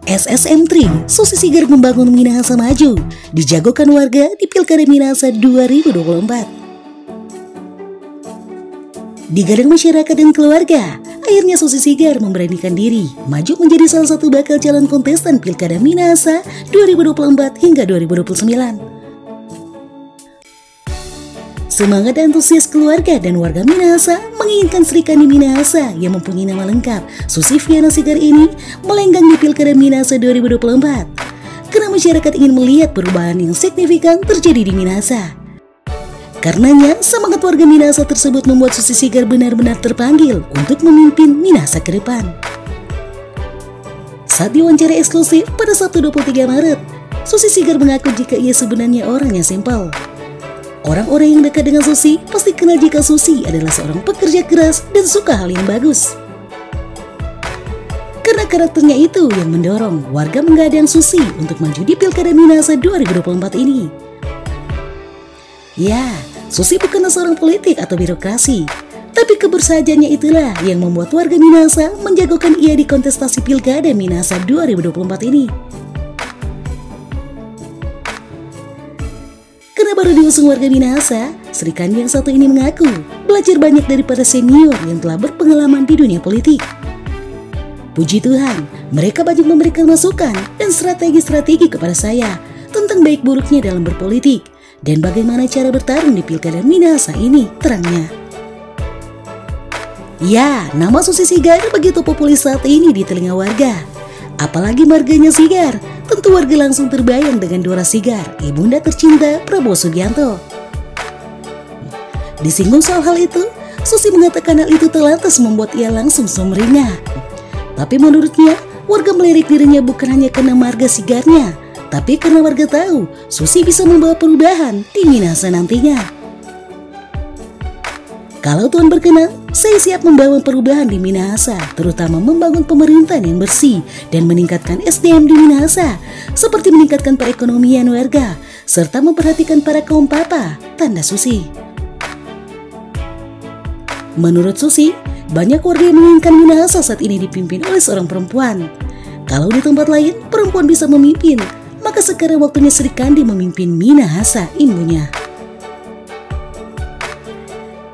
SSM3, Susi Sigar membangun Minahasa maju, dijagokan warga di Pilkada Minahasa 2024. Digadang masyarakat dan keluarga, akhirnya Susi Sigar memberanikan diri maju menjadi salah satu bakal calon kontestan Pilkada Minahasa 2024 hingga 2029. Semangat dan antusias keluarga dan warga Minahasa menginginkan Sri Kandi Minahasa yang mempunyai nama lengkap Susi Viana Sigar ini melenggang di Pilkada Minahasa 2024 karena masyarakat ingin melihat perubahan yang signifikan terjadi di Minahasa. Karenanya, semangat warga Minahasa tersebut membuat Susi Sigar benar-benar terpanggil untuk memimpin Minahasa ke depan. Saat diwawancara eksklusif pada Sabtu 23 Maret, Susi Sigar mengaku jika ia sebenarnya orang yang simpel. Orang-orang yang dekat dengan Susi pasti kenal jika Susi adalah seorang pekerja keras dan suka hal yang bagus. Karena karakternya itu yang mendorong warga menggadang Susi untuk maju di Pilkada Minahasa 2024 ini. Ya, Susi bukanlah seorang politik atau birokrasi, tapi kebersahajaannya itulah yang membuat warga Minahasa menjagokan ia di kontestasi Pilkada Minahasa 2024 ini. Karena baru diusung warga Minahasa, Sri Kandi yang satu ini mengaku belajar banyak dari para senior yang telah berpengalaman di dunia politik. Puji Tuhan, mereka banyak memberikan masukan dan strategi-strategi kepada saya tentang baik buruknya dalam berpolitik dan bagaimana cara bertarung di Pilkada Minahasa ini, terangnya. Ya, nama Susi Sigar begitu populer saat ini di telinga warga. Apalagi marganya Sigar, tentu warga langsung terbayang dengan Dora Sigar, ibunda tercinta Prabowo Subianto. Disinggung soal hal itu, Susi mengatakan hal itu telantas membuat ia langsung sumringah. Tapi menurutnya, warga melirik dirinya bukan hanya karena marga Sigarnya, tapi karena warga tahu Susi bisa membawa perubahan di Minahasa nantinya. Kalau Tuhan berkenan, saya siap membangun perubahan di Minahasa, terutama membangun pemerintahan yang bersih dan meningkatkan SDM di Minahasa, seperti meningkatkan perekonomian warga, serta memperhatikan para kaum papa, tanda Susi. Menurut Susi, banyak warga yang menginginkan Minahasa saat ini dipimpin oleh seorang perempuan. Kalau di tempat lain, perempuan bisa memimpin, maka sekarang waktunya Sri Kandi memimpin Minahasa, imbunya.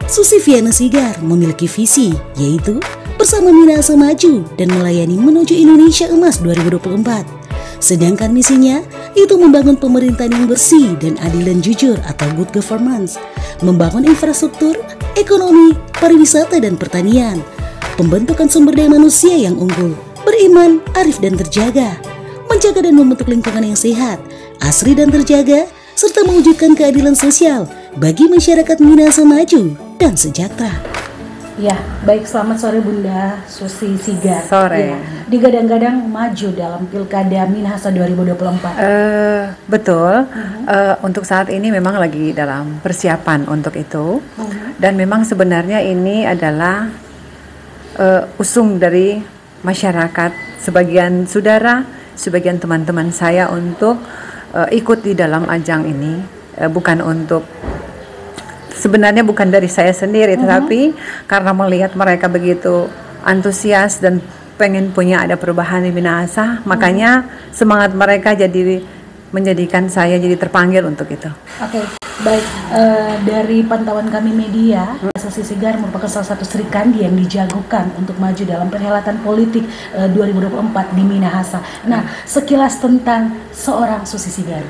Susi Viana Sigar memiliki visi, yaitu bersama Minahasa maju dan melayani menuju Indonesia Emas 2024. Sedangkan misinya itu membangun pemerintahan yang bersih dan adil dan jujur atau good governance, membangun infrastruktur, ekonomi, pariwisata dan pertanian, pembentukan sumber daya manusia yang unggul, beriman, arif dan terjaga, menjaga dan membentuk lingkungan yang sehat, asri dan terjaga, serta mewujudkan keadilan sosial bagi masyarakat Minahasa maju dan sejahtera. Ya, baik, selamat sore Bunda Susi Sigar. Sore. Ya, digadang-gadang maju dalam Pilkada Minahasa 2024. Betul. Untuk saat ini memang lagi dalam persiapan untuk itu. Dan memang sebenarnya ini adalah usung dari masyarakat, sebagian saudara, sebagian teman-teman saya untuk ikut di dalam ajang ini. Sebenarnya bukan dari saya sendiri, tetapi karena melihat mereka begitu antusias dan pengen punya ada perubahan di Minahasa, makanya semangat mereka jadi menjadikan saya jadi terpanggil untuk itu. Oke, baik. Dari pantauan kami media, Susi Sigar merupakan salah satu Sri Kandi yang dijagokan untuk maju dalam perhelatan politik 2024 di Minahasa. Nah, sekilas tentang seorang Susi Sigar.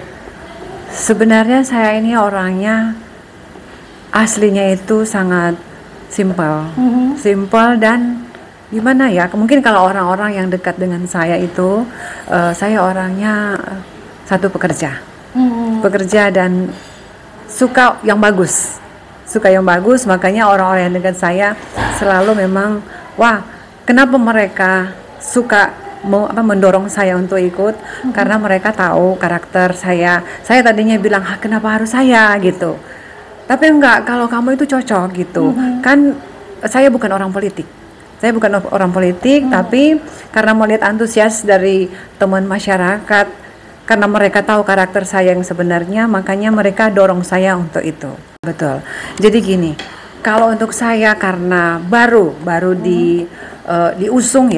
Sebenarnya saya ini orangnya aslinya itu sangat simpel, dan gimana ya? Mungkin kalau orang-orang yang dekat dengan saya itu, saya orangnya satu pekerja dan suka yang bagus, makanya orang-orang yang dekat saya selalu memang, wah, kenapa mereka suka mendorong saya untuk ikut, karena mereka tahu karakter saya tadinya bilang, kenapa harus saya gitu. Tapi enggak, kalau kamu itu cocok gitu. Kan saya bukan orang politik. Tapi karena melihat antusias dari teman masyarakat, karena mereka tahu karakter saya yang sebenarnya, makanya mereka dorong saya untuk itu. Betul. Jadi gini, kalau untuk saya karena baru di diusung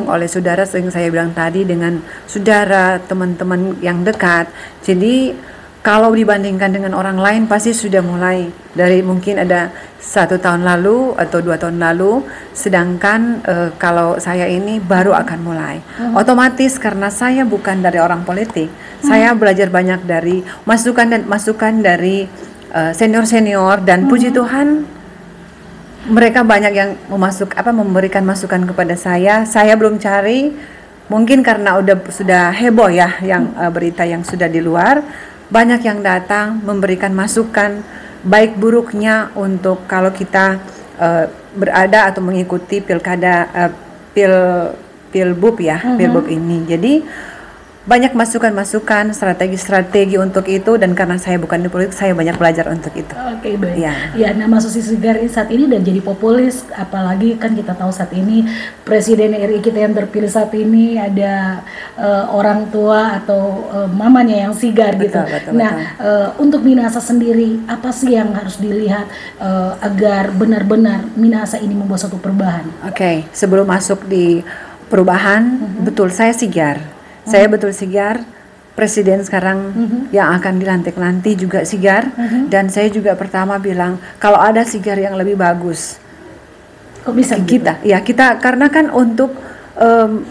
oleh saudara yang saya bilang tadi, dengan saudara, teman-teman yang dekat. Jadi kalau dibandingkan dengan orang lain pasti sudah mulai dari mungkin ada 1 tahun lalu atau 2 tahun lalu, sedangkan kalau saya ini baru akan mulai. Otomatis karena saya bukan dari orang politik, saya belajar banyak dari masukan dari senior-senior, dan puji Tuhan mereka banyak yang memberikan masukan kepada saya. Saya belum cari, mungkin karena sudah heboh ya yang berita yang sudah di luar. Banyak yang datang memberikan masukan baik buruknya untuk kalau kita berada atau mengikuti pilkada pilbub pilbub ini. Jadi banyak masukan-masukan, strategi-strategi untuk itu, dan karena saya bukan di politik, saya banyak belajar untuk itu. Oke, baik. Ya, nama Susi Sigar saat ini dan jadi populis, apalagi kan kita tahu saat ini Presiden RI kita yang terpilih saat ini ada orang tua atau mamanya yang Sigar gitu. Betul, untuk Minahasa sendiri, apa sih yang harus dilihat agar benar-benar Minahasa ini membuat suatu perubahan? Oke, sebelum masuk di perubahan, betul saya Sigar. Saya betul Sigar, Presiden sekarang yang akan dilantik nanti juga Sigar, dan saya juga pertama bilang kalau ada Sigar yang lebih bagus. Kok bisa kita gitu? Ya kita karena kan untuk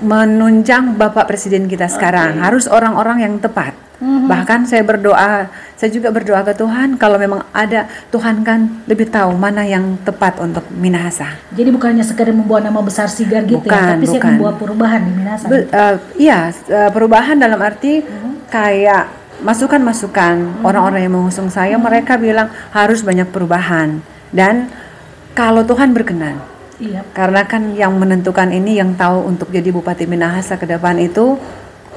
menunjang Bapak Presiden kita sekarang harus orang-orang yang tepat. Bahkan saya juga berdoa ke Tuhan, kalau memang ada, Tuhan kan lebih tahu mana yang tepat untuk Minahasa. Jadi bukannya sekedar membawa nama besar Sigar gitu tapi saya membawa perubahan di Minahasa. Perubahan dalam arti kayak masukan-masukan orang-orang yang mengusung saya, mereka bilang harus banyak perubahan, dan kalau Tuhan berkenan. Karena kan yang menentukan ini, yang tahu untuk jadi Bupati Minahasa ke depan itu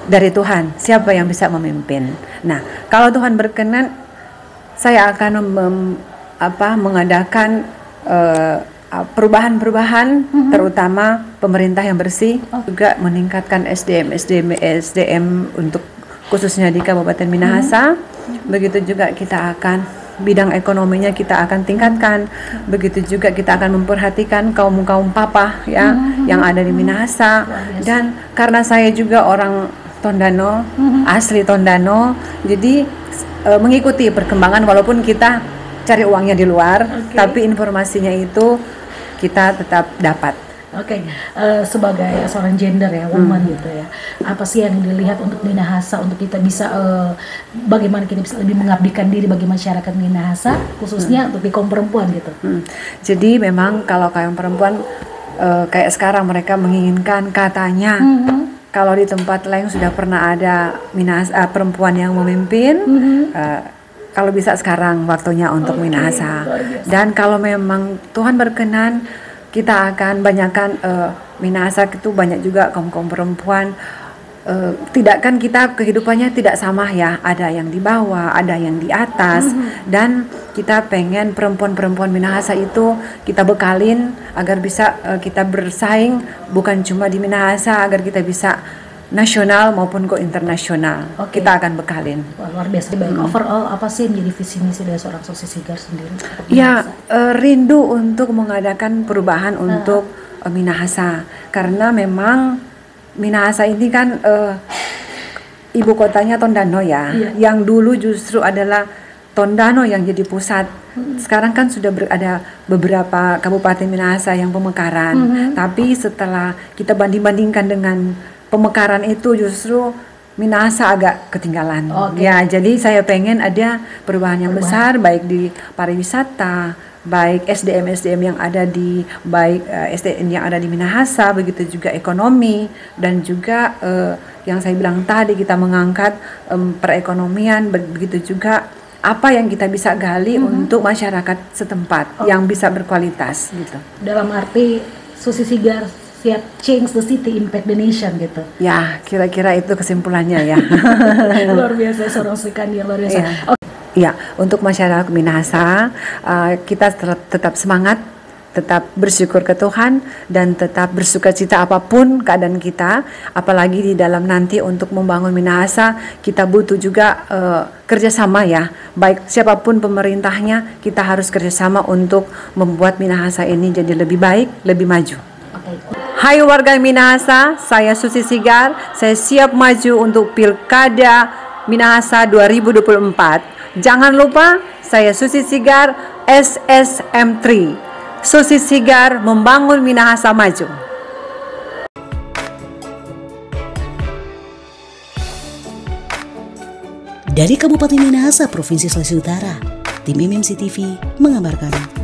dari Tuhan, siapa yang bisa memimpin. Nah, kalau Tuhan berkenan, saya akan mengadakan perubahan-perubahan, terutama pemerintah yang bersih, juga meningkatkan SDM untuk khususnya di Kabupaten Minahasa. Begitu juga kita akan bidang ekonominya kita akan tingkatkan. Begitu juga kita akan memperhatikan kaum papa yang ada di Minahasa. Dan karena saya juga orang Tondano, asli Tondano, jadi mengikuti perkembangan walaupun kita cari uangnya di luar, tapi informasinya itu kita tetap dapat. Sebagai seorang gender ya, woman gitu ya, apa sih yang dilihat untuk Minahasa, untuk kita bisa bagaimana kita bisa lebih mengabdikan diri bagi masyarakat Minahasa, khususnya untuk di kaum perempuan gitu. Jadi memang kalau kaum perempuan kayak sekarang mereka menginginkan katanya kalau di tempat lain sudah pernah ada perempuan yang memimpin, kalau bisa sekarang waktunya untuk Minahasa. Dan kalau memang Tuhan berkenan, kita akan banyakkan Minahasa itu banyak juga kaum perempuan. Tidak kan kita kehidupannya tidak sama ya, ada yang di bawah, ada yang di atas, dan kita pengen perempuan-perempuan Minahasa itu kita bekalin agar bisa kita bersaing bukan cuma di Minahasa, agar kita bisa nasional maupun ke internasional. Kita akan bekalin. Luar biasa. Baik, overall apa sih menjadi visi misi dari seorang Susi Sigar sendiri? Ya, rindu untuk mengadakan perubahan untuk Minahasa, karena memang Minahasa ini kan ibu kotanya Tondano ya, yang dulu justru adalah Tondano yang jadi pusat. Sekarang kan sudah ada beberapa kabupaten Minahasa yang pemekaran, tapi setelah kita banding-bandingkan dengan pemekaran itu justru Minahasa agak ketinggalan. Ya, jadi saya pengen ada perubahan yang besar, baik di pariwisata, baik SDM yang ada di SDM yang ada di Minahasa, begitu juga ekonomi, dan juga yang saya bilang tadi kita mengangkat perekonomian, begitu juga apa yang kita bisa gali untuk masyarakat setempat yang bisa berkualitas gitu. Dalam arti Susi Sigar siap change the city, impact the nation gitu. Ya, kira-kira itu kesimpulannya ya. Luar biasa seorang Sri Kandi, luar biasa. Ya, untuk masyarakat Minahasa, kita tetap semangat, tetap bersyukur ke Tuhan, dan tetap bersukacita apapun keadaan kita. Apalagi di dalam nanti untuk membangun Minahasa, kita butuh juga kerjasama ya. Baik siapapun pemerintahnya, kita harus kerjasama untuk membuat Minahasa ini jadi lebih baik, lebih maju. Hai warga Minahasa, saya Susi Sigar, saya siap maju untuk Pilkada Minahasa 2024. Jangan lupa, saya Susi Sigar, SSM3. Susi Sigar membangun Minahasa maju. Dari Kabupaten Minahasa, Provinsi Sulawesi Utara, tim MMC TV mengabarkan.